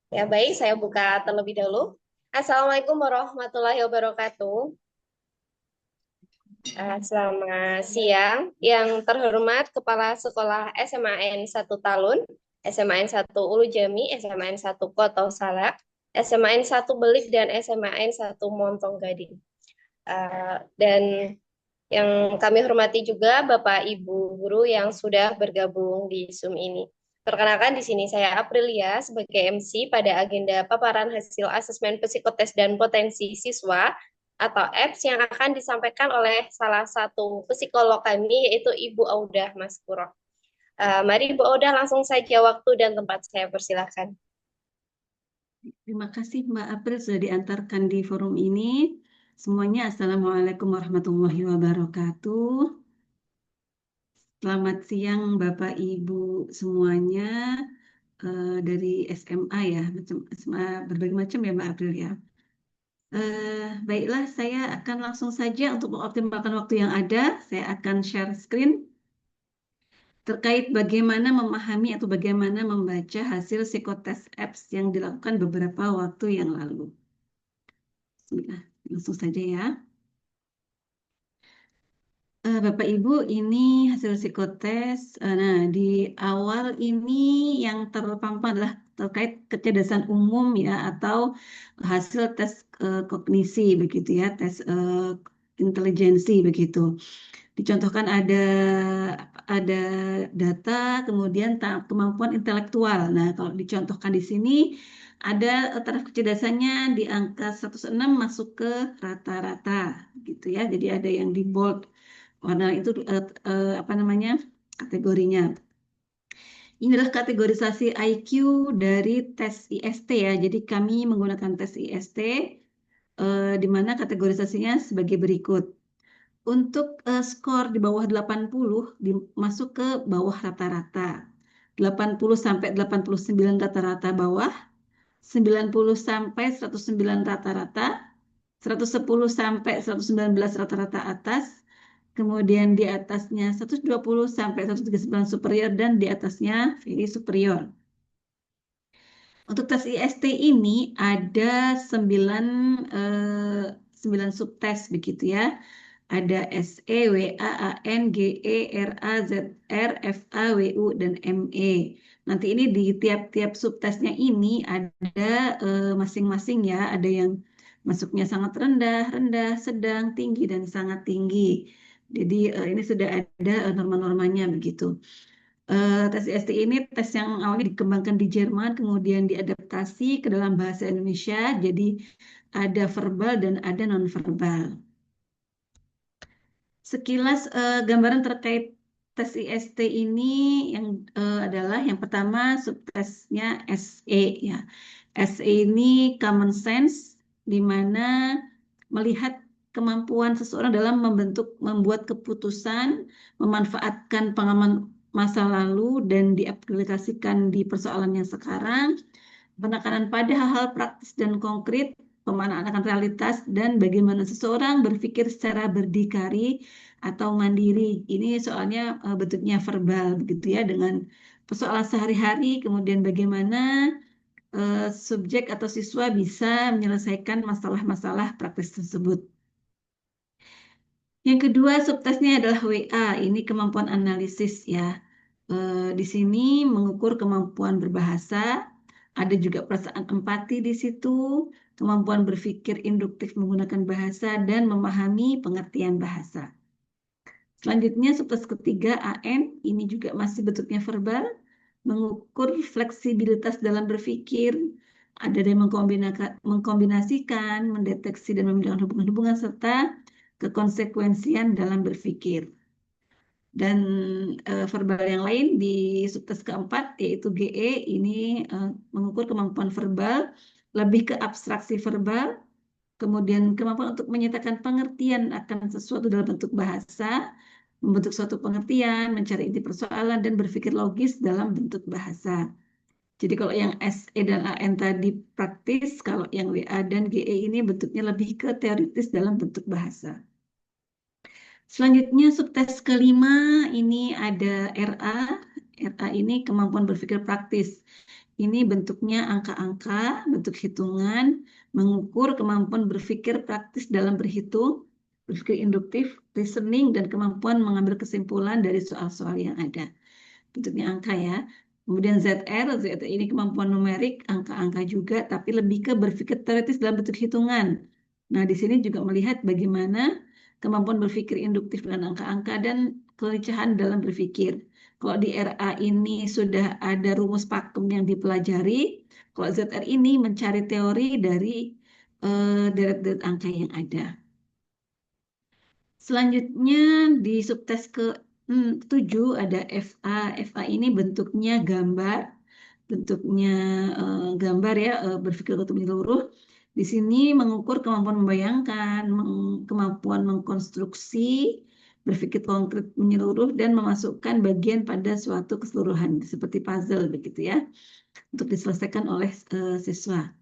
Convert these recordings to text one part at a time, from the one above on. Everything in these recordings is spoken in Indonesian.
Ya baik, saya buka terlebih dahulu. Assalamualaikum warahmatullahi wabarakatuh. Selamat siang. Yang terhormat Kepala Sekolah SMAN 1 Talun, SMAN 1 Ulu Jami, SMAN 1 Koto Salak, SMAN 1 Belik, dan SMAN 1 Montong Gading. Dan yang kami hormati juga Bapak Ibu guru yang sudah bergabung di Zoom ini. Perkenalkan di sini saya Aprilia sebagai MC pada agenda paparan hasil asesmen psikotes dan potensi siswa atau APS yang akan disampaikan oleh salah satu psikolog kami yaitu Ibu Audah Maskuro. Mari Ibu Audah langsung saja waktu dan tempat saya persilahkan. Terima kasih Mbak April sudah diantarkan di forum ini. Semuanya Assalamualaikum warahmatullahi wabarakatuh. Selamat siang Bapak Ibu semuanya dari SMA ya, SMA berbagai macam ya Mbak April ya. Baiklah, saya akan langsung saja untuk mengoptimalkan waktu yang ada. Saya akan share screen terkait bagaimana memahami atau bagaimana membaca hasil psikotes apps yang dilakukan beberapa waktu yang lalu. Bismillah, langsung saja ya. Bapak Ibu, ini hasil psikotes. Nah, di awal ini yang terpampang adalah terkait kecerdasan umum ya atau hasil tes kognisi begitu ya, tes intelijensi begitu. Dicontohkan ada data, kemudian kemampuan intelektual. Nah, kalau dicontohkan di sini ada taraf kecerdasannya di angka 106 masuk ke rata-rata gitu ya. Jadi ada yang di bold warna itu apa namanya kategorinya. Ini adalah kategorisasi IQ dari tes IST ya. Jadi kami menggunakan tes IST di mana kategorisasinya sebagai berikut. Untuk skor di bawah 80 masuk ke bawah rata-rata. 80 sampai 89 rata-rata bawah, 90 sampai 109 rata-rata, 110 sampai 119 rata-rata atas, kemudian di atasnya 120 sampai 139 superior, dan di atasnya very superior. Untuk tes IST ini ada 9 subtes begitu ya. Ada SE, WA, AN, GE, RA, ZR, FA, WU, dan ME. Nanti ini di tiap-tiap subtesnya ini ada masing-masing ya. Ada yang masuknya sangat rendah, rendah, sedang, tinggi, dan sangat tinggi. Jadi ini sudah ada norma-normanya begitu. Tes IST ini tes yang awalnya dikembangkan di Jerman, kemudian diadaptasi ke dalam bahasa Indonesia. Jadi ada verbal dan ada non-verbal. Sekilas gambaran terkait tes IST ini yang adalah yang pertama subtesnya SE ya. SE ini common sense di mana melihat kemampuan seseorang dalam membuat keputusan, memanfaatkan pengalaman masa lalu dan diaplikasikan di persoalan yang sekarang, penekanan pada hal-hal praktis dan konkret, pemanaan akan realitas, dan bagaimana seseorang berpikir secara berdikari atau mandiri. Ini soalnya bentuknya verbal begitu ya, dengan persoalan sehari-hari, kemudian bagaimana subjek atau siswa bisa menyelesaikan masalah-masalah praktis tersebut. Yang kedua subtesnya adalah WA, ini kemampuan analisis ya. Di sini mengukur kemampuan berbahasa, ada juga perasaan empati di situ, kemampuan berpikir induktif menggunakan bahasa, dan memahami pengertian bahasa. Selanjutnya subtes ketiga AN, ini juga masih bentuknya verbal, mengukur fleksibilitas dalam berpikir, ada yang mengkombinasikan, mendeteksi dan membedakan hubungan-hubungan, serta kekonsekuensian dalam berpikir. Dan verbal yang lain di subtes keempat yaitu GE, ini mengukur kemampuan verbal, lebih ke abstraksi verbal, kemudian kemampuan untuk menyatakan pengertian akan sesuatu dalam bentuk bahasa, membentuk suatu pengertian, mencari inti persoalan, dan berpikir logis dalam bentuk bahasa. Jadi kalau yang SE dan AN tadi praktis, kalau yang WA dan GE ini bentuknya lebih ke teoritis dalam bentuk bahasa. Selanjutnya subtes kelima ini ada RA. RA ini kemampuan berpikir praktis. ini bentuknya angka-angka, bentuk hitungan, mengukur kemampuan berpikir praktis dalam berhitung, berpikir induktif, reasoning, dan kemampuan mengambil kesimpulan dari soal-soal yang ada. Bentuknya angka ya. Kemudian ZR ini kemampuan numerik, angka-angka juga, tapi lebih ke berpikir teoritis dalam bentuk hitungan. Nah, di sini juga melihat bagaimana kemampuan berpikir induktif dengan angka-angka dan kelincahan dalam berpikir. Kalau di RA ini sudah ada rumus pakem yang dipelajari, kalau ZR ini mencari teori dari deret-deret angka yang ada. Selanjutnya di subtes ke 7 ada FA. FA ini bentuknya gambar, bentuknya gambar ya, berpikir untuk menyeluruh. Di sini mengukur kemampuan membayangkan, kemampuan mengkonstruksi, berpikir konkret menyeluruh, dan memasukkan bagian pada suatu keseluruhan, seperti puzzle begitu ya, untuk diselesaikan oleh siswa.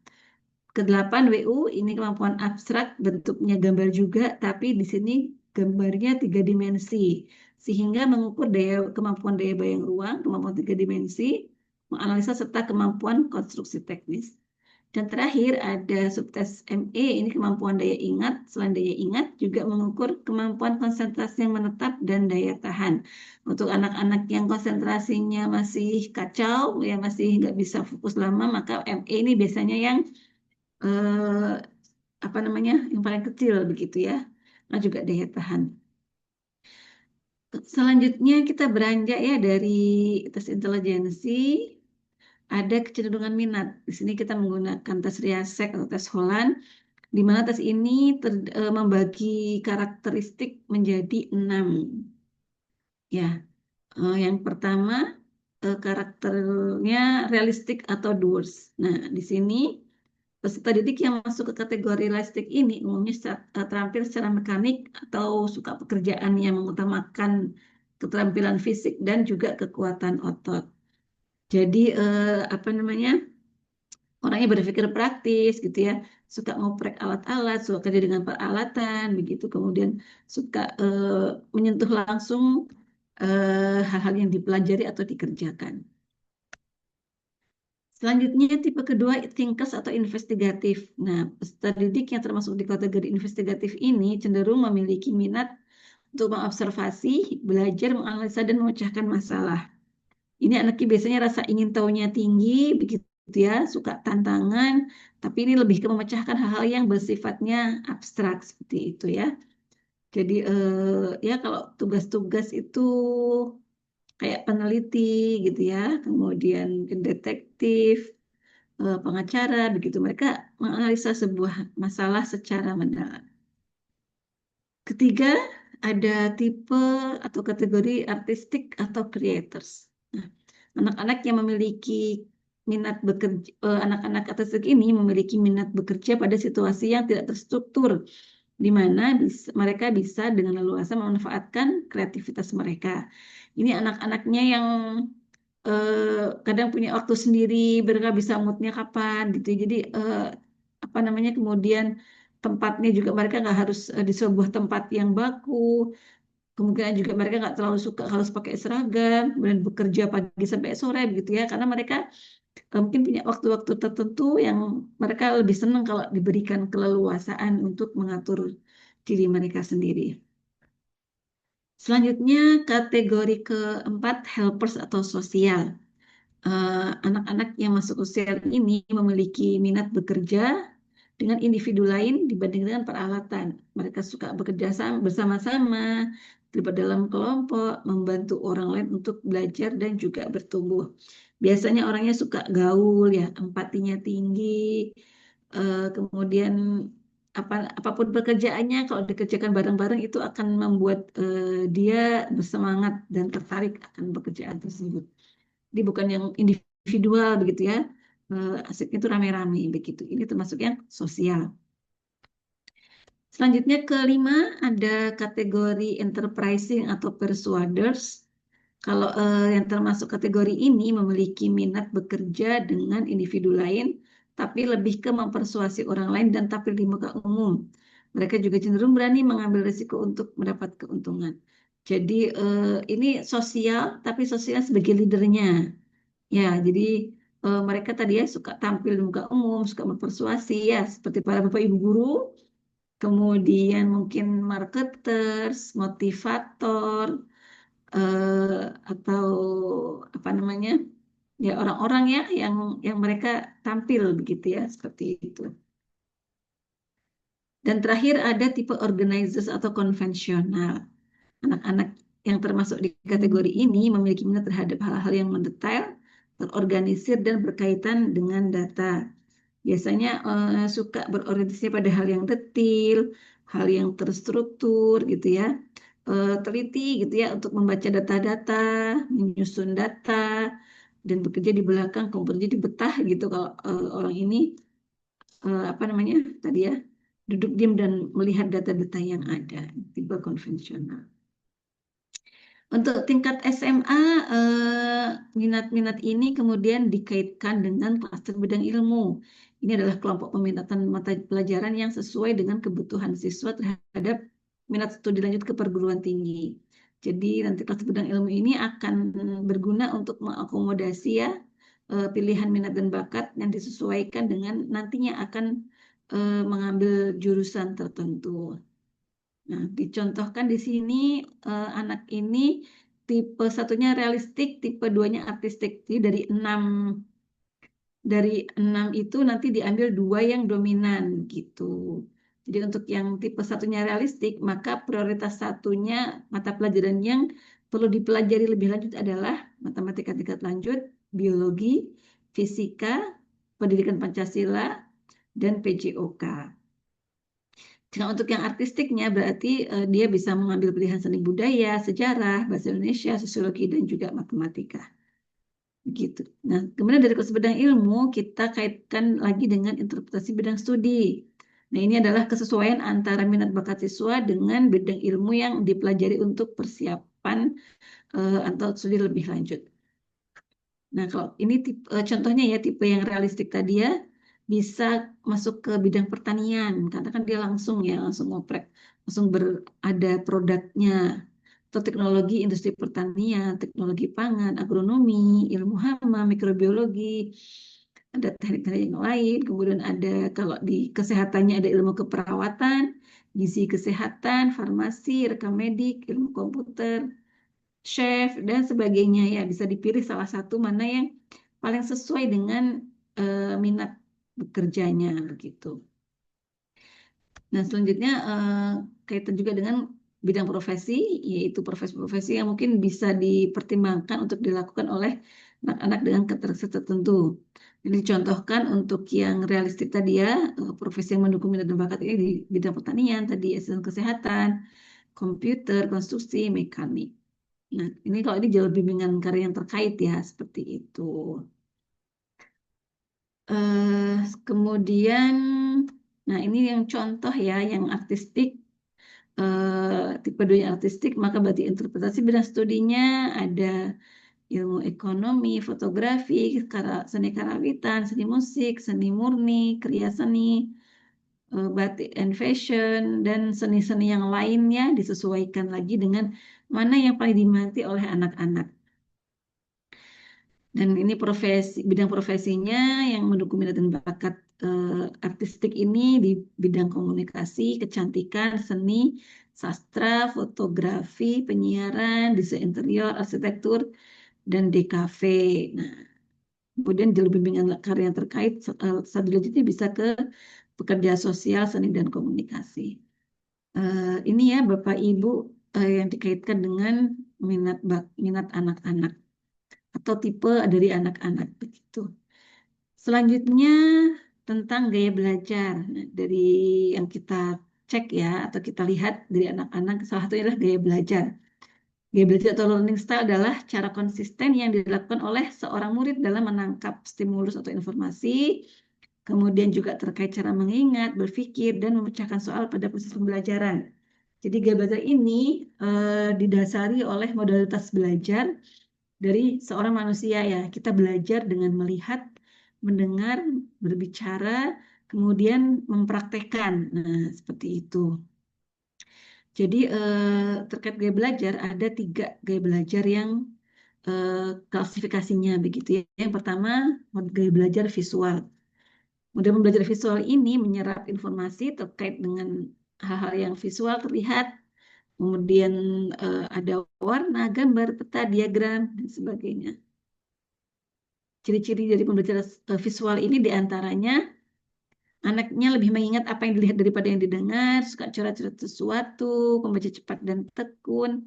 Ke-8 WU ini kemampuan abstrak, bentuknya gambar juga, tapi di sini gambarnya 3 dimensi, sehingga mengukur kemampuan daya bayang ruang, kemampuan 3 dimensi, menganalisa serta kemampuan konstruksi teknis. Dan terakhir ada subtes ME, ini kemampuan daya ingat. Selain daya ingat, juga mengukur kemampuan konsentrasi yang menetap dan daya tahan. Untuk anak-anak yang konsentrasinya masih kacau, ya masih nggak bisa fokus lama, maka ME ini biasanya yang apa namanya yang paling kecil begitu ya. Nah juga daya tahan. Selanjutnya kita beranjak ya dari tes intelijensi, ada kecenderungan minat. Di sini kita menggunakan tes Riasek atau tes Holland, di mana tes ini membagi karakteristik menjadi 6. Ya, yang pertama karakternya realistik atau doers. Nah, di sini peserta didik yang masuk ke kategori realistik ini umumnya terampil secara mekanik atau suka pekerjaan yang mengutamakan keterampilan fisik dan juga kekuatan otot. Jadi apa namanya, orangnya berpikir praktis gitu ya, suka ngoprek alat-alat, suka kerja dengan peralatan begitu, kemudian suka menyentuh langsung hal-hal yang dipelajari atau dikerjakan. Selanjutnya tipe kedua thinkers atau investigatif. Nah, peserta didik yang termasuk di kategori investigatif ini cenderung memiliki minat untuk mengobservasi, belajar, menganalisa, dan memecahkan masalah. Ini anaknya biasanya rasa ingin tahunya tinggi, begitu ya, suka tantangan, tapi ini lebih ke memecahkan hal-hal yang bersifatnya abstrak seperti itu ya. Jadi ya kalau tugas-tugas itu kayak peneliti gitu ya, kemudian detektif, pengacara, begitu mereka menganalisa sebuah masalah secara mendalam. Ketiga, ada tipe atau kategori artistik atau creators. Nah, anak-anak yang memiliki minat bekerja, anak-anak artistik ini memiliki minat bekerja pada situasi yang tidak terstruktur, di mana mereka bisa dengan leluasa memanfaatkan kreativitas mereka. Ini anak-anaknya yang kadang punya waktu sendiri, mereka bisa moodnya kapan gitu. Jadi apa namanya, kemudian tempatnya juga mereka nggak harus di sebuah tempat yang baku. Kemungkinan juga mereka nggak terlalu suka harus pakai seragam, kemudian bekerja pagi sampai sore begitu ya, karena mereka mungkin punya waktu-waktu tertentu yang mereka lebih senang kalau diberikan keleluasaan untuk mengatur diri mereka sendiri. Selanjutnya kategori keempat helpers atau sosial. Anak-anak yang masuk usia ini memiliki minat bekerja dengan individu lain dibanding dengan peralatan. Mereka suka bekerja bersama-sama, terlibat dalam kelompok, membantu orang lain untuk belajar dan juga bertumbuh. Biasanya orangnya suka gaul ya, empatinya tinggi, kemudian apapun pekerjaannya kalau dikerjakan bareng-bareng itu akan membuat dia bersemangat dan tertarik akan pekerjaan tersebut. Jadi bukan yang individual begitu ya, asiknya itu rame-rame begitu. Ini termasuk yang sosial. Selanjutnya kelima ada kategori enterprising atau persuaders. Kalau yang termasuk kategori ini memiliki minat bekerja dengan individu lain, tapi lebih ke mempersuasi orang lain dan tampil di muka umum. Mereka juga cenderung berani mengambil risiko untuk mendapat keuntungan. Jadi ini sosial, tapi sosial sebagai leadernya. Ya, jadi mereka tadi ya suka tampil di muka umum, suka berpersuasi ya, seperti para bapak ibu guru, kemudian mungkin marketers, motivator, atau apa namanya, ya orang-orang ya yang mereka tampil begitu ya, seperti itu. Dan terakhir ada tipe organizers atau konvensional. Anak-anak yang termasuk di kategori ini memiliki minat terhadap hal-hal yang mendetail, terorganisir, dan berkaitan dengan data. Biasanya suka berorientasi pada hal yang detil, hal yang terstruktur gitu ya, teliti gitu ya untuk membaca data-data, menyusun data, dan bekerja di belakang komputer. Jadi betah gitu kalau orang ini apa namanya tadi ya, duduk diam dan melihat data-data yang ada, tipe konvensional. Untuk tingkat SMA, minat-minat ini kemudian dikaitkan dengan klaster bidang ilmu. Ini adalah kelompok peminatan mata pelajaran yang sesuai dengan kebutuhan siswa terhadap minat studi lanjut ke perguruan tinggi. Jadi nanti klaster bidang ilmu ini akan berguna untuk mengakomodasi ya pilihan minat dan bakat yang disesuaikan dengan nantinya akan mengambil jurusan tertentu. Nah, dicontohkan di sini anak ini tipe satunya realistik, tipe duanya artistik. Jadi dari enam itu nanti diambil dua yang dominan gitu. Jadi untuk yang tipe satunya realistik, maka prioritas satunya mata pelajaran yang perlu dipelajari lebih lanjut adalah matematika tingkat lanjut, biologi, fisika, pendidikan Pancasila, dan PJOK. Nah, untuk yang artistiknya berarti dia bisa mengambil pilihan seni budaya, sejarah, bahasa Indonesia, sosiologi, dan juga matematika. Begitu. Nah, kemudian dari kelas bidang ilmu, kita kaitkan lagi dengan interpretasi bidang studi. Nah, ini adalah kesesuaian antara minat bakat siswa dengan bidang ilmu yang dipelajari untuk persiapan atau studi lebih lanjut. Nah, kalau ini contohnya ya tipe yang realistik tadi ya bisa masuk ke bidang pertanian karena kan dia langsung ngoprek, langsung berada produknya atau teknologi industri pertanian, teknologi pangan, agronomi, ilmu hama, mikrobiologi, ada teknik-teknik yang lain, kemudian ada kalau di kesehatannya ada ilmu keperawatan, gizi kesehatan, farmasi, rekam medik, ilmu komputer, chef dan sebagainya ya bisa dipilih salah satu mana yang paling sesuai dengan minat bekerjanya gitu. Nah selanjutnya kaitan juga dengan bidang profesi yaitu profesi-profesi yang mungkin bisa dipertimbangkan untuk dilakukan oleh anak-anak dengan ketersediaan tertentu. Ini dicontohkan untuk yang realistik tadi ya profesi yang mendukung minat dan bakat ini di bidang pertanian tadi asisten kesehatan, komputer, konstruksi, mekanik. Nah, ini kalau ini jalur bimbingan karya yang terkait ya, seperti itu. Kemudian, nah ini yang contoh ya, yang artistik, tipe 2 yang artistik, maka berarti interpretasi bidang studinya ada ilmu ekonomi, fotografi, seni karawitan, seni musik, seni murni, kriya seni, batik and fashion, dan seni-seni yang lainnya disesuaikan lagi dengan mana yang paling diminati oleh anak-anak. Dan ini bidang profesinya yang mendukung minat dan bakat artistik ini di bidang komunikasi, kecantikan, seni, sastra, fotografi, penyiaran, desain interior, arsitektur, dan DKV. Nah, kemudian jalur bimbingan karya yang terkait satu lanjutnya bisa ke pekerja sosial, seni, dan komunikasi. Ini ya Bapak Ibu yang dikaitkan dengan minat anak-anak atau tipe dari anak-anak begitu. Selanjutnya tentang gaya belajar. Nah, dari yang kita cek ya atau kita lihat dari anak-anak salah satunya adalah gaya belajar. Gaya belajar atau learning style adalah cara konsisten yang dilakukan oleh seorang murid dalam menangkap stimulus atau informasi, kemudian juga terkait cara mengingat, berpikir, dan memecahkan soal pada proses pembelajaran. Jadi gaya belajar ini didasari oleh modalitas belajar dari seorang manusia ya. Kita belajar dengan melihat, mendengar, berbicara, kemudian mempraktekkan. Nah, seperti itu. Jadi terkait gaya belajar ada 3 gaya belajar yang klasifikasinya begitu ya. Yang pertama, model gaya belajar visual. Model belajar visual ini menyerap informasi terkait dengan hal-hal yang visual terlihat, kemudian ada warna, gambar, peta, diagram, dan sebagainya. Ciri-ciri dari pembelajaran visual ini diantaranya anaknya lebih mengingat apa yang dilihat daripada yang didengar, suka coret-coret sesuatu, membaca cepat dan tekun,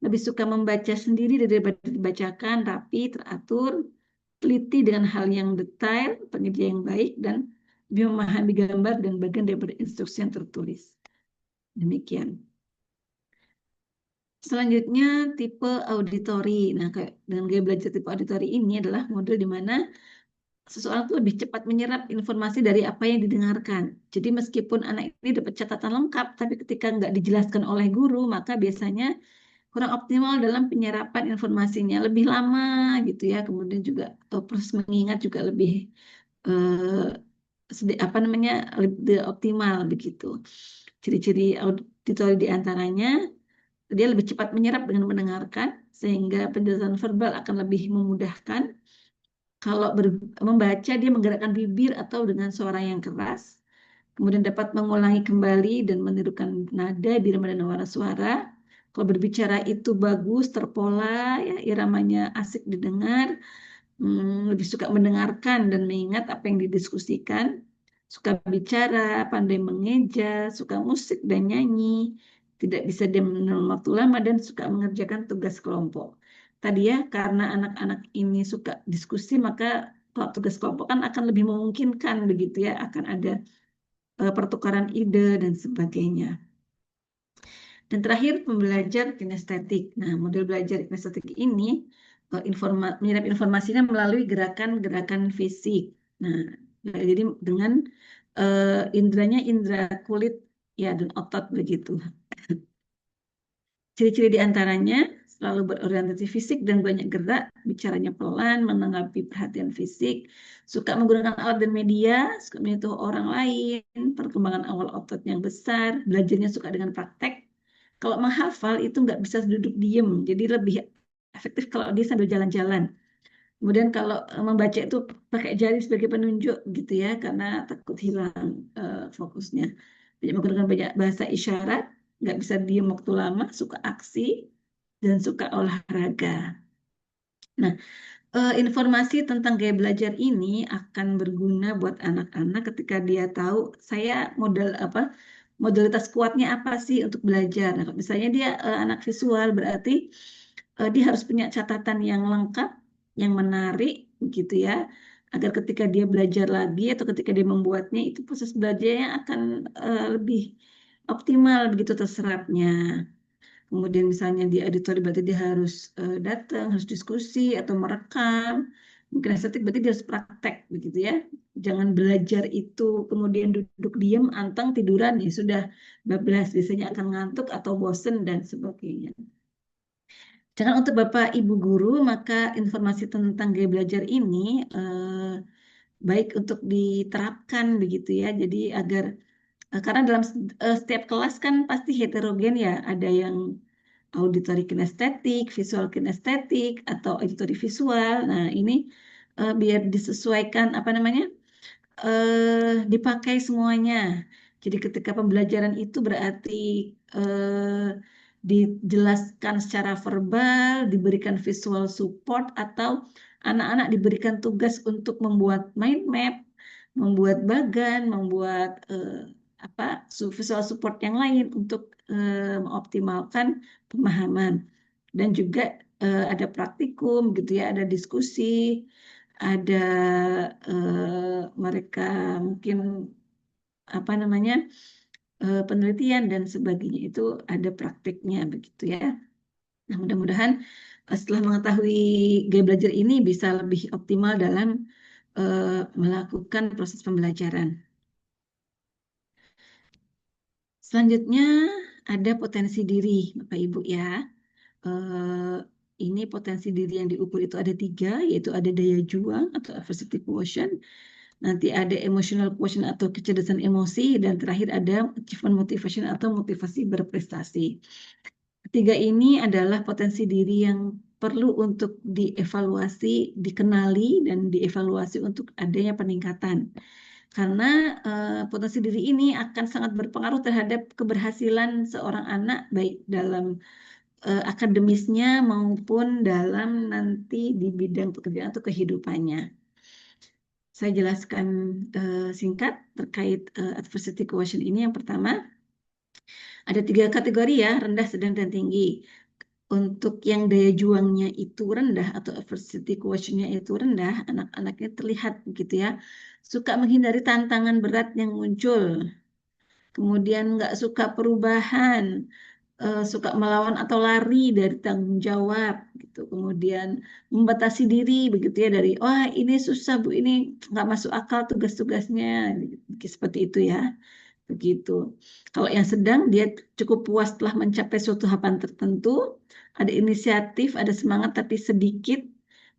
lebih suka membaca sendiri daripada dibacakan, rapi, teratur, teliti dengan hal yang detail, pengerja yang baik, dan lebih memahami gambar dan bagian daripada instruksi yang tertulis. Demikian. Selanjutnya tipe auditori. Nah, dengan gaya belajar tipe auditori ini adalah model di mana seseorang itu lebih cepat menyerap informasi dari apa yang didengarkan. Jadi meskipun anak ini dapat catatan lengkap, tapi ketika nggak dijelaskan oleh guru, maka biasanya kurang optimal dalam penyerapan informasinya, lebih lama gitu ya. Kemudian juga proses mengingat juga lebih apa namanya lebih optimal begitu. Ciri-ciri auditori diantaranya dia lebih cepat menyerap dengan mendengarkan, sehingga penjelasan verbal akan lebih memudahkan. Kalau membaca, dia menggerakkan bibir atau dengan suara yang keras. Kemudian dapat mengulangi kembali dan menirukan nada, birama dan warna suara. Kalau berbicara itu bagus, terpola, ya, iramanya asik didengar. Lebih suka mendengarkan dan mengingat apa yang didiskusikan. Suka bicara, pandai mengeja, suka musik dan nyanyi. Tidak bisa diam dalam waktu lama dan suka mengerjakan tugas kelompok. Tadi ya, karena anak-anak ini suka diskusi, maka kalau tugas kelompok kan akan lebih memungkinkan begitu ya, akan ada pertukaran ide dan sebagainya. Dan terakhir, pembelajar kinestetik. Nah, model belajar kinestetik ini menyerap informasinya melalui gerakan-gerakan fisik. Nah, jadi dengan indranya indra kulit ya dan otot begitu. Ciri-ciri diantaranya selalu berorientasi fisik dan banyak gerak, bicaranya pelan, menanggapi perhatian fisik, suka menggunakan alat dan media, suka menyentuh orang lain, perkembangan awal otot yang besar, belajarnya suka dengan praktek. Kalau menghafal itu nggak bisa duduk diem, jadi lebih efektif kalau dia sambil jalan-jalan. Kemudian kalau membaca itu pakai jari sebagai penunjuk gitu ya, karena takut hilang fokusnya. Banyak menggunakan banyak bahasa isyarat, nggak bisa diem waktu lama, suka aksi, dan suka olahraga. Nah, informasi tentang gaya belajar ini akan berguna buat anak-anak ketika dia tahu saya modalitas kuatnya apa sih untuk belajar. Nah, misalnya dia anak visual berarti dia harus punya catatan yang lengkap, yang menarik gitu ya, agar ketika dia belajar lagi atau ketika dia membuatnya itu proses belajarnya akan lebih optimal begitu terserapnya. Kemudian misalnya di auditori berarti dia harus datang, harus diskusi atau merekam. Mungkin estetik berarti dia harus praktek begitu ya. Jangan belajar itu kemudian duduk diam, antang, tiduran, ya sudah bablas. Biasanya akan ngantuk atau bosen dan sebagainya. Jangan untuk Bapak Ibu guru, maka informasi tentang gaya belajar ini baik untuk diterapkan begitu ya. Jadi agar karena dalam setiap kelas kan pasti heterogen ya, ada yang auditory kinestetik, visual kinestetik, atau auditory visual. Nah, ini biar disesuaikan apa namanya dipakai semuanya. Jadi ketika pembelajaran itu berarti dijelaskan secara verbal, diberikan visual support, atau anak-anak diberikan tugas untuk membuat mind map, membuat bagan, membuat visual support yang lain untuk mengoptimalkan pemahaman. Dan juga ada praktikum gitu ya, ada diskusi, ada mereka mungkin apa namanya penelitian dan sebagainya, itu ada praktiknya begitu ya. Nah, mudah-mudahan setelah mengetahui gaya belajar ini bisa lebih optimal dalam melakukan proses pembelajaran. Selanjutnya ada potensi diri, Bapak Ibu ya. Ini potensi diri yang diukur itu ada 3, yaitu ada daya juang atau adversity quotient, nanti ada emotional quotient atau kecerdasan emosi, dan terakhir ada achievement motivation atau motivasi berprestasi. Ketiga ini adalah potensi diri yang perlu untuk dievaluasi, dikenali, dan dievaluasi untuk adanya peningkatan. Karena potensi diri ini akan sangat berpengaruh terhadap keberhasilan seorang anak, baik dalam akademisnya maupun dalam nanti di bidang pekerjaan atau kehidupannya. Saya jelaskan singkat terkait adversity quotient ini. Yang pertama, ada 3 kategori ya, rendah, sedang, dan tinggi. Untuk yang daya juangnya itu rendah atau adversity quotient-nya itu rendah, anak-anaknya terlihat gitu ya, suka menghindari tantangan berat yang muncul, kemudian nggak suka perubahan, suka melawan atau lari dari tanggung jawab gitu, kemudian membatasi diri begitu ya dari, wah ini susah Bu, ini nggak masuk akal tugas-tugasnya, seperti itu ya. Begitu. Kalau yang sedang, dia cukup puas telah mencapai suatu harapan tertentu, ada inisiatif, ada semangat, tapi sedikit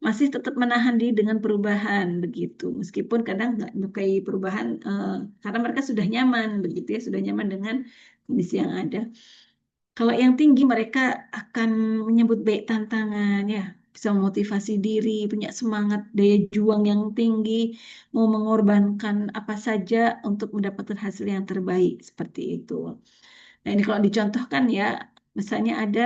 masih tetap menahan diri dengan perubahan begitu. Meskipun kadang nggak menyukai perubahan karena mereka sudah nyaman begitu ya, sudah nyaman dengan kondisi yang ada. Kalau yang tinggi, mereka akan menyambut baik tantangan ya, bisa memotivasi diri, punya semangat, daya juang yang tinggi, mau mengorbankan apa saja untuk mendapatkan hasil yang terbaik seperti itu. Nah, ini kalau dicontohkan ya, misalnya ada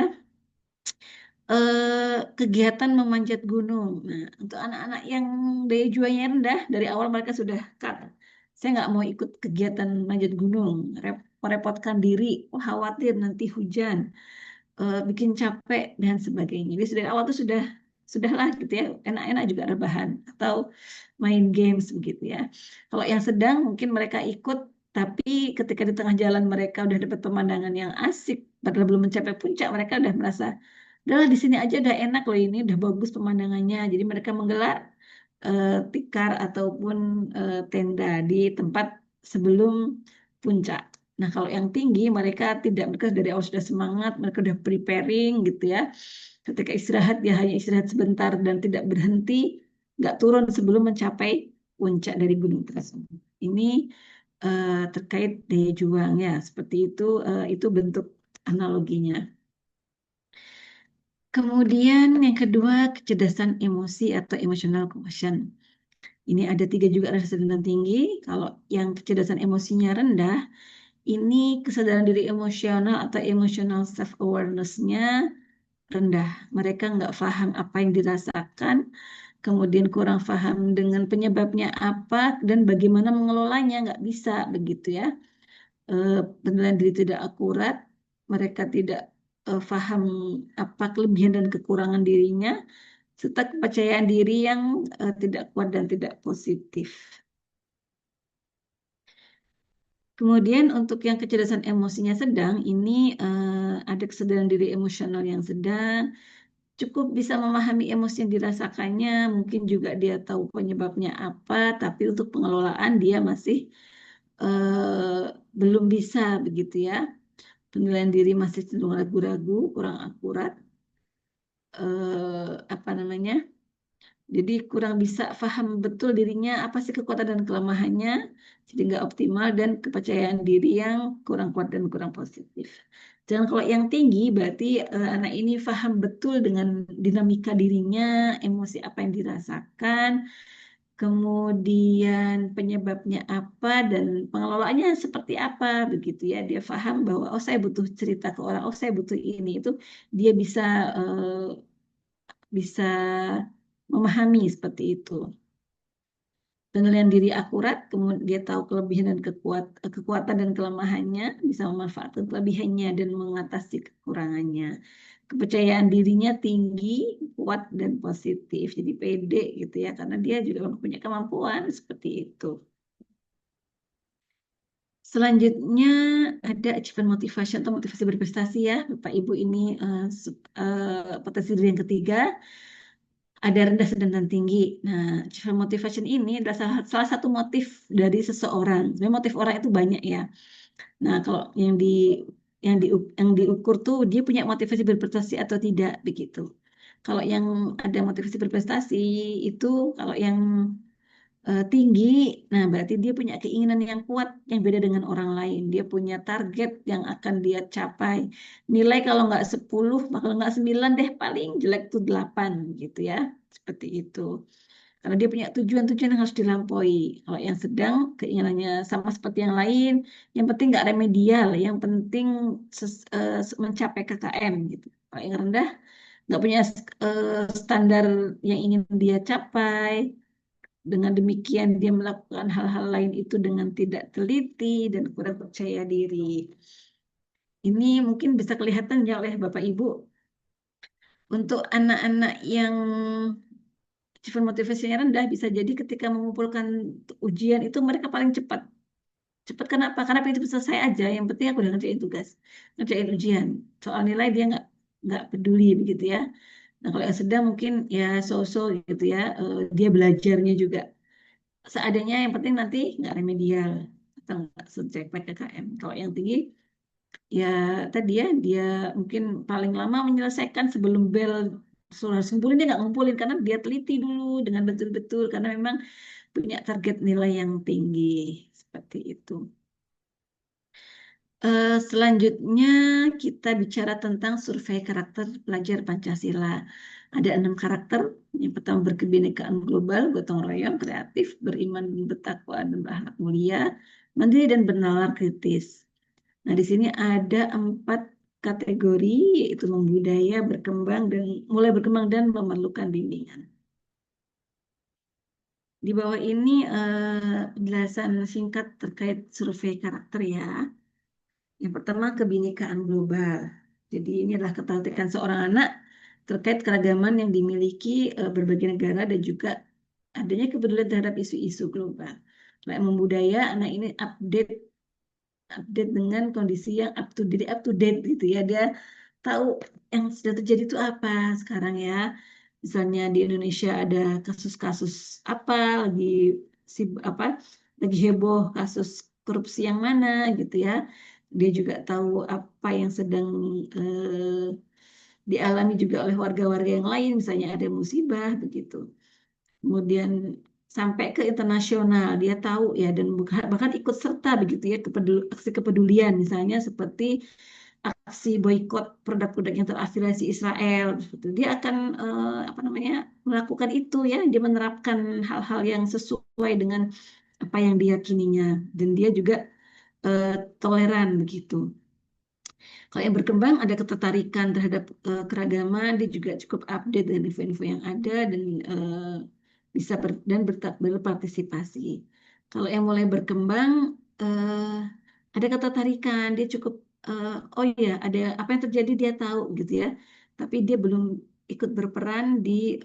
kegiatan memanjat gunung. Nah, untuk anak-anak yang daya juangnya rendah, dari awal mereka sudah cut. Saya nggak mau ikut kegiatan manjat gunung, merepotkan diri, khawatir nanti hujan, bikin capek dan sebagainya. Jadi dari awal tuh sudahlah gitu ya, enak-enak juga rebahan atau main games begitu ya. Kalau yang sedang mungkin mereka ikut, tapi ketika di tengah jalan mereka udah dapat pemandangan yang asik, padahal belum mencapai puncak, mereka udah merasa, udahlah di sini aja udah enak loh, ini udah bagus pemandangannya. Jadi mereka menggelar tikar ataupun tenda di tempat sebelum puncak. Nah, kalau yang tinggi mereka tidak, mereka dari awal sudah semangat, mereka sudah preparing gitu ya. Ketika istirahat dia hanya istirahat sebentar dan tidak berhenti, nggak turun sebelum mencapai puncak dari gunung tersebut. Ini terkait daya juang ya, seperti itu bentuk analoginya. Kemudian yang kedua, kecerdasan emosi atau emotional quotient. Ini ada 3 juga, rasa sedang tinggi. Kalau yang kecerdasan emosinya rendah, ini kesadaran diri emosional atau emotional self awareness-nya rendah. Mereka nggak paham apa yang dirasakan, kemudian kurang paham dengan penyebabnya apa dan bagaimana mengelolanya, nggak bisa begitu ya. Penilaian diri tidak akurat, mereka tidak paham apa kelebihan dan kekurangan dirinya, serta kepercayaan diri yang tidak kuat dan tidak positif. Kemudian untuk yang kecerdasan emosinya sedang, ini ada kesadaran diri emosional yang sedang, cukup bisa memahami emosi yang dirasakannya, mungkin juga dia tahu penyebabnya apa, tapi untuk pengelolaan dia masih belum bisa begitu ya. Penilaian diri masih cenderung ragu-ragu, kurang akurat, apa namanya? Jadi kurang bisa paham betul dirinya apa sih kekuatan dan kelemahannya, jadi nggak optimal dan kepercayaan diri yang kurang kuat dan kurang positif. Dan kalau yang tinggi berarti anak ini paham betul dengan dinamika dirinya, emosi apa yang dirasakan, kemudian penyebabnya apa dan pengelolaannya seperti apa begitu ya. Dia paham bahwa oh saya butuh cerita ke orang, oh saya butuh ini itu, dia bisa memahami seperti itu. Penilaian diri akurat, kemudian dia tahu kelebihan dan kekuatan dan kelemahannya, bisa memanfaatkan kelebihannya dan mengatasi kekurangannya. Kepercayaan dirinya tinggi, kuat dan positif, jadi pede gitu ya, karena dia juga punya kemampuan seperti itu. Selanjutnya ada achievement motivation atau motivasi berprestasi ya, Bapak Ibu, ini potensi diri yang ketiga. Ada rendah, sedang, dan tinggi. Nah, achievement motivation ini adalah salah satu motif dari seseorang. Sebenarnya motif orang itu banyak ya. Nah, kalau yang diukur tuh dia punya motivasi berprestasi atau tidak begitu. Kalau yang ada motivasi berprestasi itu, kalau yang tinggi, nah berarti dia punya keinginan yang kuat yang beda dengan orang lain. Dia punya target yang akan dia capai. Nilai kalau nggak 10, kalau nggak 9 deh, paling jelek tuh 8 gitu ya. Seperti itu. Karena dia punya tujuan-tujuan yang harus dilampaui. Kalau yang sedang keinginannya sama seperti yang lain, yang penting nggak remedial, yang penting mencapai KKM gitu. Kalau yang rendah nggak punya standar yang ingin dia capai. Dengan demikian dia melakukan hal-hal lain itu dengan tidak teliti dan kurang percaya diri. Ini mungkin bisa kelihatan ya oleh Bapak Ibu untuk anak-anak yang sifat motivasinya rendah bisa jadi ketika mengumpulkan ujian itu mereka paling cepat. Cepat kenapa? Karena itu selesai aja. Yang penting aku udah ngerjain tugas, ngerjain ujian. Soal nilai dia nggak peduli begitu ya. Nah kalau yang sedang mungkin ya so-so gitu ya. Dia belajarnya juga seadanya, yang penting nanti nggak remedial atau nggak subjek PKKM. Kalau yang tinggi ya tadi ya dia mungkin paling lama menyelesaikan sebelum bel suruh harus ngumpulin, dia nggak ngumpulin karena dia teliti dulu dengan betul-betul karena memang punya target nilai yang tinggi seperti itu. Selanjutnya kita bicara tentang survei karakter pelajar Pancasila. Ada 6 karakter. Yang pertama berkebinekaan global, gotong royong, kreatif, beriman, bertakwa, dan berakhlak mulia, mandiri dan bernalar kritis. Nah, di sini ada 4 kategori, yaitu membudaya, berkembang, dan mulai berkembang dan memerlukan bimbingan. Di bawah ini penjelasan singkat terkait survei karakter ya. Yang pertama, kebinekaan global. Jadi ini adalah ketertarikan seorang anak terkait keragaman yang dimiliki berbagai negara dan juga adanya kepedulian terhadap isu-isu global. Kayak membudaya, anak ini update update dengan kondisi yang up to date gitu ya. Dia tahu yang sudah terjadi itu apa sekarang ya. Misalnya di Indonesia ada kasus-kasus apa lagi si apa lagi heboh kasus korupsi yang mana gitu ya. Dia juga tahu apa yang sedang dialami juga oleh warga-warga yang lain, misalnya ada musibah begitu. Kemudian sampai ke internasional, dia tahu ya dan bahkan ikut serta begitu ya aksi kepedulian misalnya seperti aksi boykot produk-produk yang terafiliasi Israel. Gitu. Dia akan apa namanya melakukan itu ya, dia menerapkan hal-hal yang sesuai dengan apa yang diyakininya dan dia juga toleran begitu. Kalau yang berkembang ada ketertarikan terhadap keragaman, dia juga cukup update dengan info-info yang ada dan bisa berpartisipasi. Kalau yang mulai berkembang ada ketertarikan, dia cukup oh iya ada apa yang terjadi dia tahu gitu ya, tapi dia belum ikut berperan di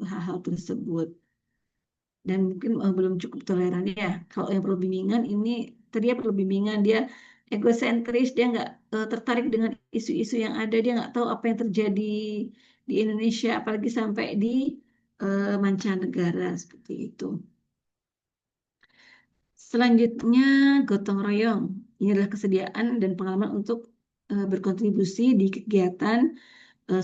hal-hal tersebut dan mungkin belum cukup toleran ya. Kalau yang perlu bimbingan ini tadi ya perlu bimbingan dia egosentris, dia nggak tertarik dengan isu-isu yang ada, dia nggak tahu apa yang terjadi di Indonesia, apalagi sampai di mancanegara seperti itu. Selanjutnya gotong royong. Ini adalah kesediaan dan pengalaman untuk berkontribusi di kegiatan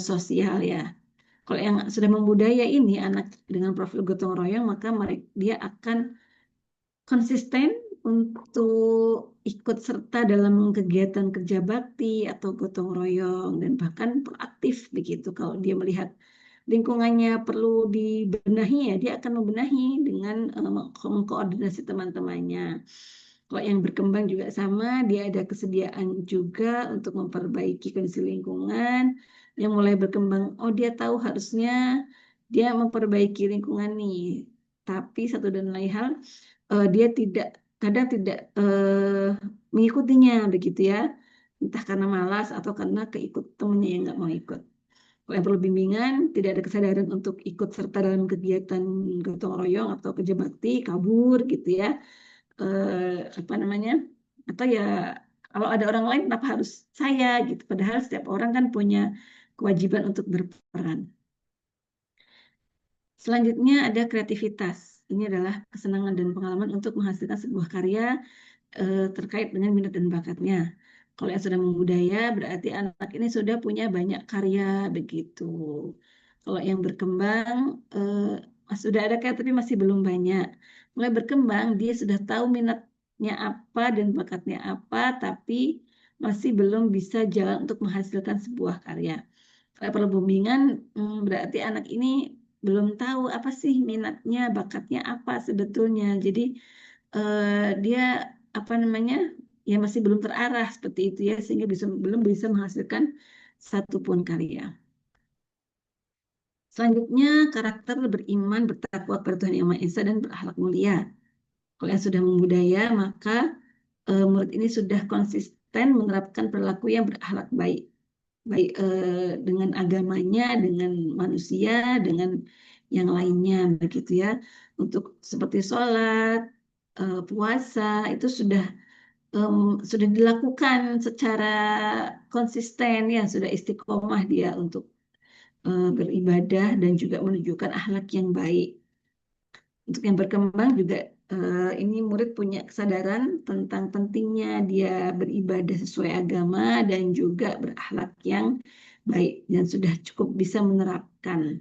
sosial ya. Kalau yang sudah membudaya ini anak dengan profil gotong royong maka dia akan konsisten untuk ikut serta dalam kegiatan kerja bakti atau gotong royong dan bahkan proaktif begitu. Kalau dia melihat lingkungannya perlu dibenahi ya dia akan membenahi dengan mengkoordinasi teman-temannya. Kalau yang berkembang juga sama, dia ada kesediaan juga untuk memperbaiki kondisi lingkungan. Yang mulai berkembang, oh dia tahu harusnya dia memperbaiki lingkungan nih. Tapi satu dan lain hal dia kadang tidak mengikutinya begitu ya, entah karena malas atau karena keikut temannya yang nggak mau ikut. Kalau yang perlu bimbingan, tidak ada kesadaran untuk ikut serta dalam kegiatan gotong royong atau kerja bakti, kabur gitu ya, apa namanya, atau ya kalau ada orang lain kenapa harus saya gitu, padahal setiap orang kan punya kewajiban untuk berperan. Selanjutnya ada kreativitas. Ini adalah kesenangan dan pengalaman untuk menghasilkan sebuah karya terkait dengan minat dan bakatnya. Kalau yang sudah membudaya, berarti anak ini sudah punya banyak karya begitu. Kalau yang berkembang, sudah ada karya tapi masih belum banyak. mulai berkembang, dia sudah tahu minatnya apa dan bakatnya apa, tapi masih belum bisa jalan untuk menghasilkan sebuah karya. Kalau perlu bimbingan, berarti anak ini belum tahu apa sih minatnya, bakatnya apa sebetulnya. Jadi dia apa namanya, ya masih belum terarah seperti itu ya, sehingga belum bisa menghasilkan satupun karya. Selanjutnya, karakter beriman, bertakwa kepada Tuhan Yang Maha Esa dan berakhlak mulia. Kalau yang sudah membudaya, maka murid ini sudah konsisten menerapkan perilaku yang berakhlak baik, baik dengan agamanya, dengan manusia, dengan yang lainnya, begitu ya. Untuk seperti sholat, puasa itu sudah dilakukan secara konsisten ya, sudah istiqomah dia untuk beribadah dan juga menunjukkan akhlak yang baik. Untuk yang berkembang juga ini murid punya kesadaran tentang pentingnya dia beribadah sesuai agama dan juga berakhlak yang baik dan sudah cukup bisa menerapkan.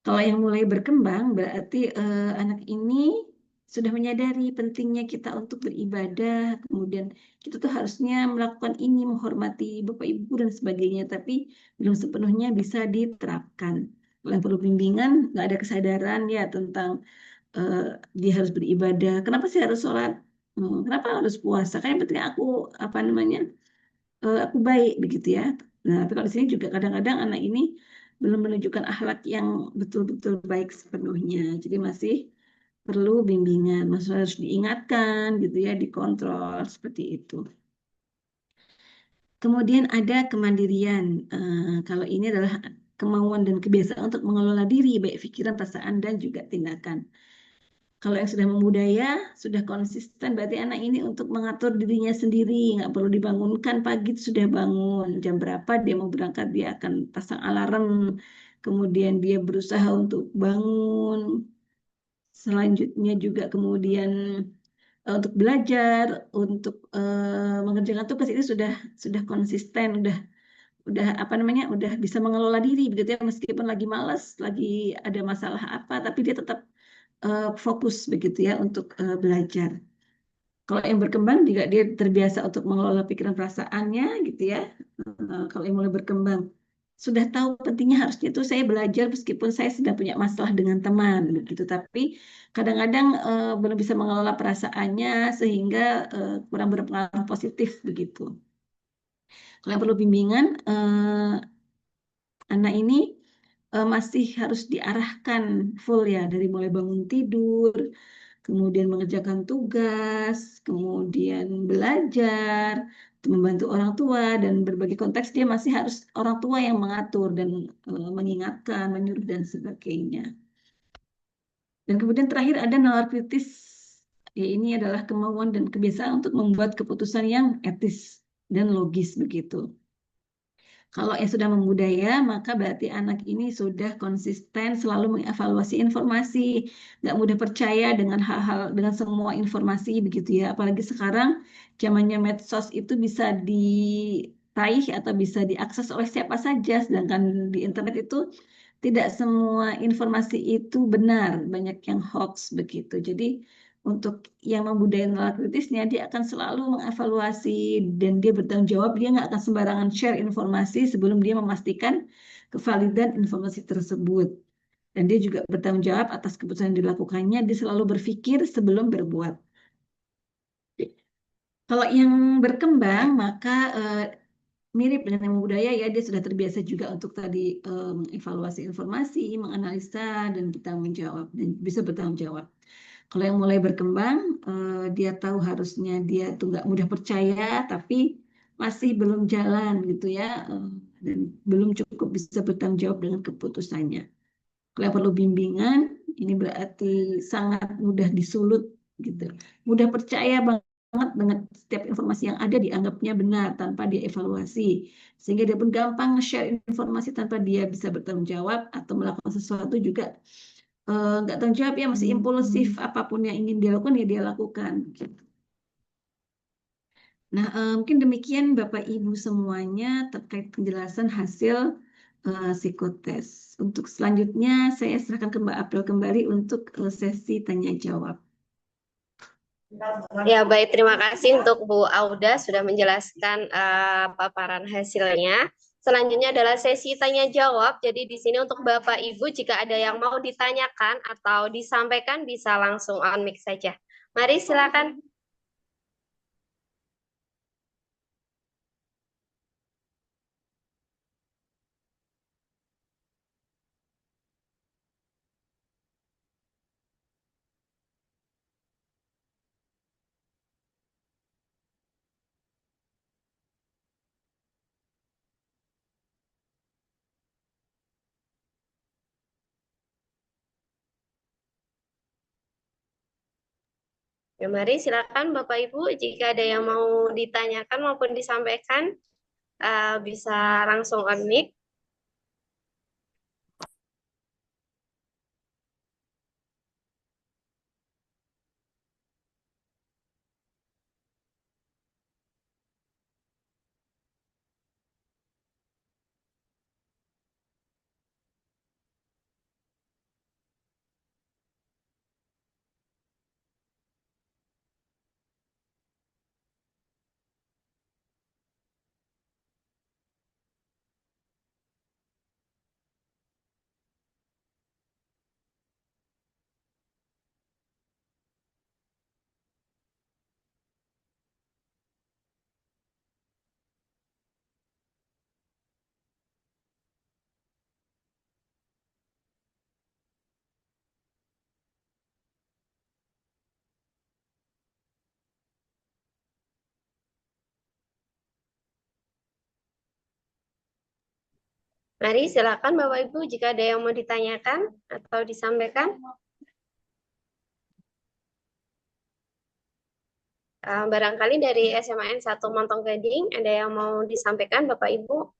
Kalau yang mulai berkembang berarti anak ini sudah menyadari pentingnya kita untuk beribadah, kemudian kita tuh harusnya melakukan ini, menghormati Bapak Ibu dan sebagainya, tapi belum sepenuhnya bisa diterapkan. Kalau yang perlu bimbingan, nggak ada kesadaran ya tentang eh, dia harus beribadah. Kenapa sih harus sholat? Kenapa harus puasa? Kan yang penting aku apa namanya aku baik begitu ya. Nah, tapi kalau di sini juga kadang-kadang anak ini belum menunjukkan akhlak yang betul-betul baik sepenuhnya. Jadi masih perlu bimbingan, masih harus diingatkan gitu ya, dikontrol seperti itu. Kemudian ada kemandirian. Kalau ini adalah kemauan dan kebiasaan untuk mengelola diri, baik pikiran, perasaan, dan juga tindakan. Kalau yang sudah membudaya, sudah konsisten, berarti anak ini untuk mengatur dirinya sendiri, nggak perlu dibangunkan pagi sudah bangun. Jam berapa dia mau berangkat, dia akan pasang alarm, kemudian dia berusaha untuk bangun. Selanjutnya juga kemudian untuk belajar, untuk mengerjakan tugas ini sudah konsisten, udah apa namanya, udah bisa mengelola diri begitu ya, meskipun lagi malas, lagi ada masalah apa, tapi dia tetap fokus begitu ya untuk belajar. Kalau yang berkembang juga dia terbiasa untuk mengelola pikiran perasaannya gitu ya. Kalau yang mulai berkembang sudah tahu pentingnya harusnya itu saya belajar meskipun saya sedang punya masalah dengan teman begitu. Tapi kadang-kadang belum bisa mengelola perasaannya sehingga kurang berpengaruh positif begitu. Kalau yang perlu bimbingan, anak ini masih harus diarahkan full ya dari mulai bangun tidur, kemudian mengerjakan tugas, kemudian belajar, membantu orang tua, dan berbagai konteks dia masih harus orang tua yang mengatur dan mengingatkan, menyuruh, dan sebagainya. Dan kemudian terakhir ada nalar kritis, ya ini adalah kemauan dan kebiasaan untuk membuat keputusan yang etis dan logis begitu. Kalau yang sudah membudaya, maka berarti anak ini sudah konsisten selalu mengevaluasi informasi, nggak mudah percaya dengan hal-hal, dengan semua informasi begitu ya. Apalagi sekarang zamannya medsos itu bisa diraih atau bisa diakses oleh siapa saja, sedangkan di internet itu tidak semua informasi itu benar, banyak yang hoax begitu. Jadi untuk yang membudayakan nalar kritisnya, dia akan selalu mengevaluasi dan dia bertanggung jawab, dia nggak akan sembarangan share informasi sebelum dia memastikan kevalidan informasi tersebut. Dan dia juga bertanggung jawab atas keputusan yang dilakukannya, dia selalu berpikir sebelum berbuat. Kalau yang berkembang, maka mirip dengan yang budaya ya, dia sudah terbiasa juga untuk tadi evaluasi informasi, menganalisa, dan bertanggung jawab, dan bisa bertanggung jawab. Kalau yang mulai berkembang, dia tahu harusnya dia tuh nggak mudah percaya, tapi masih belum jalan gitu ya, dan belum cukup bisa bertanggung jawab dengan keputusannya. Kalau yang perlu bimbingan, ini berarti sangat mudah disulut gitu, mudah percaya banget dengan setiap informasi yang ada dianggapnya benar tanpa dia evaluasi, sehingga dia pun gampang share informasi tanpa dia bisa bertanggung jawab atau melakukan sesuatu juga nggak tanggung jawab ya, masih impulsif, apapun yang ingin dia lakukan ya dia lakukan gitu. Nah, mungkin demikian Bapak Ibu semuanya terkait penjelasan hasil psikotes. Untuk selanjutnya saya serahkan ke Mbak April kembali untuk sesi tanya jawab. Ya, baik. Terima kasih untuk Bu Auda sudah menjelaskan paparan hasilnya. Selanjutnya adalah sesi tanya jawab. Jadi di sini untuk Bapak Ibu jika ada yang mau ditanyakan atau disampaikan bisa langsung on mic saja. Mari silakan. Ya, mari silakan Bapak Ibu jika ada yang mau ditanyakan maupun disampaikan bisa langsung on mic. Mari silakan Bapak Ibu jika ada yang mau ditanyakan atau disampaikan. Barangkali dari SMAN 1 Montong Gading ada yang mau disampaikan Bapak Ibu.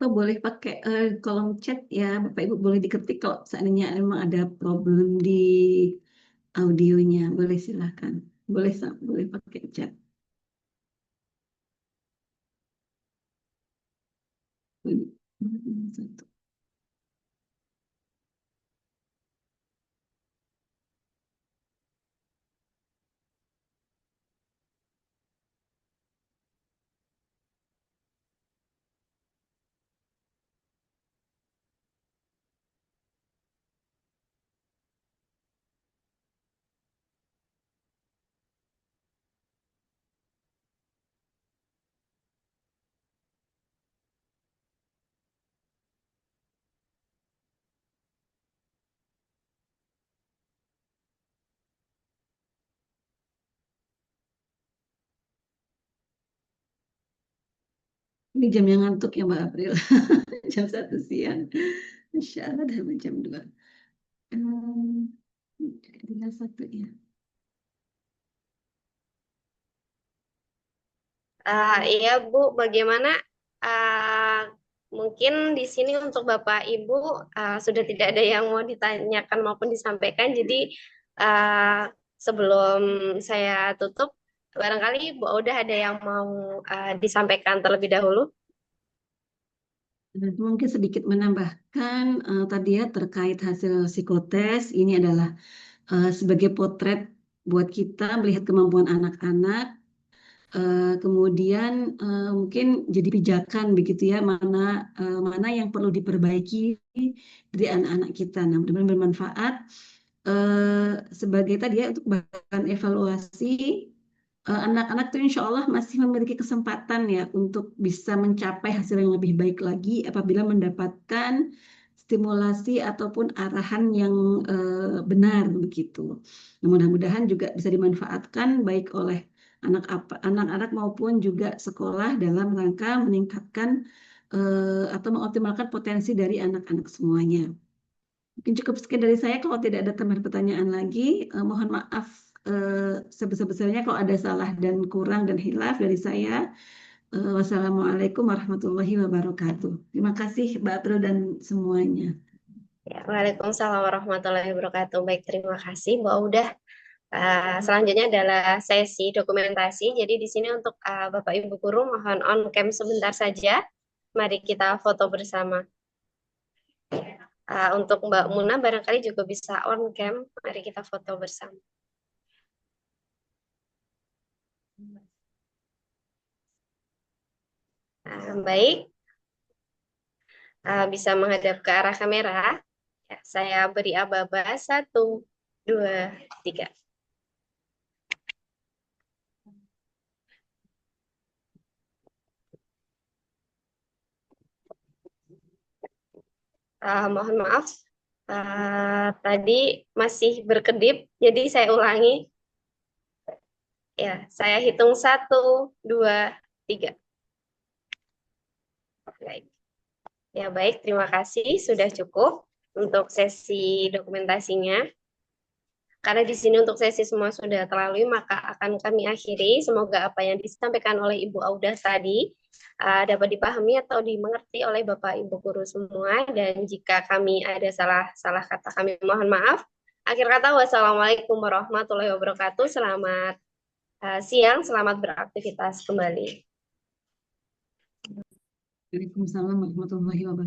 Atau boleh pakai kolom chat ya, Bapak Ibu boleh diketik kalau seandainya memang ada problem di audionya, boleh silahkan. Boleh pakai chat. Satu. Ini jam yang ngantuk ya Mbak April. Jam 1 siang. Masya Allah dah jam 2. Tinggal satu ya. Iya Bu, bagaimana? Uh, Mungkin di sini untuk Bapak Ibu sudah tidak ada yang mau ditanyakan maupun disampaikan. Jadi uh, sebelum saya tutup, barangkali Bu udah ada yang mau disampaikan terlebih dahulu. Mungkin sedikit menambahkan tadi ya terkait hasil psikotes ini adalah sebagai potret buat kita melihat kemampuan anak-anak, kemudian mungkin jadi pijakan begitu ya mana yang perlu diperbaiki dari anak-anak kita. Nah, mudah-mudahan bermanfaat. sebagai tadi ya untuk bahan evaluasi anak-anak tuh insya Allah masih memiliki kesempatan ya untuk bisa mencapai hasil yang lebih baik lagi apabila mendapatkan stimulasi ataupun arahan yang benar begitu. Nah, mudah-mudahan juga bisa dimanfaatkan baik oleh anak-anak maupun juga sekolah dalam rangka meningkatkan atau mengoptimalkan potensi dari anak-anak semuanya. Mungkin cukup sekian dari saya. Kalau tidak ada tambahan pertanyaan lagi, mohon maaf sebesar-besarnya kalau ada salah dan kurang dan hilaf dari saya. Wassalamualaikum warahmatullahi wabarakatuh. Terima kasih Mbak April dan semuanya. Ya, Waalaikumsalam warahmatullahi wabarakatuh. Baik, terima kasih Mbak Udah. Selanjutnya adalah sesi dokumentasi. Jadi di sini untuk Bapak Ibu guru mohon on cam sebentar saja. Mari kita foto bersama. Untuk Mbak Muna barangkali juga bisa on cam. Mari kita foto bersama. Baik, bisa menghadap ke arah kamera. Ya, saya beri aba-aba 1, 2, 3. Mohon maaf, tadi masih berkedip, jadi saya ulangi. Ya, saya hitung 1, 2, 3. Baik. Ya, baik. Terima kasih. Sudah cukup untuk sesi dokumentasinya. Karena di sini untuk sesi semua sudah terlalui, maka akan kami akhiri. Semoga apa yang disampaikan oleh Ibu Audah tadi dapat dipahami atau dimengerti oleh Bapak Ibu guru semua. Dan jika kami ada salah kata, kami mohon maaf. Akhir kata, wassalamualaikum warahmatullahi wabarakatuh. Selamat siang, selamat beraktivitas kembali. Waalaikumsalam warahmatullahi wabarakatuh.